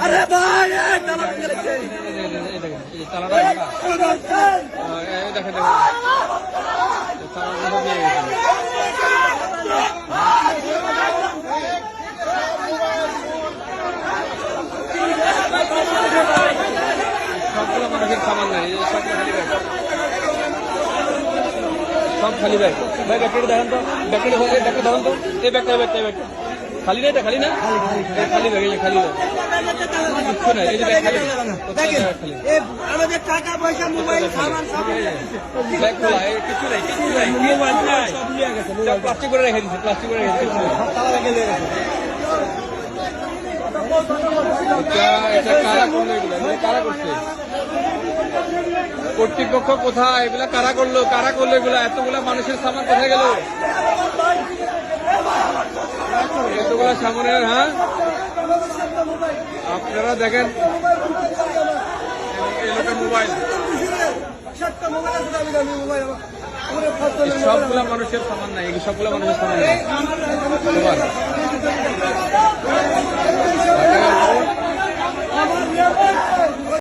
আরে ভাই সবগুলো মানুষের সামান নাই, সব খালি ব্যাগ। ভাই ব্যাগটা দেখেন তো, ব্যাগটা ধরেন তো, এই ব্যাগটা খালি না, এটা খালি না, খালি ব্যাগ, এই খালি ব্যাগ কিচ্ছু নাই, এই যে ব্যাগ খালি, আমাদের টাকা পয়সা মোবাইল সামান সব ব্যাগ খোলা, কিছু নাই, মোবাইল নাই, প্লাস্টিক করে রেখে দিচ্ছে, প্লাস্টিক করে রেখে দিচ্ছে। এটা কারা করলো, এগুলো কারা করছে, কর্তৃপক্ষ কোথায়, এগুলা কারা করলো এগুলা, এতগুলা মানুষের সামান কোথায় গেল, এতগুলা সামনের। হ্যাঁ আপনারা দেখেন মোবাইল, সবগুলা মানুষের সামান নাই, সবগুলা মানুষের সামান নাই।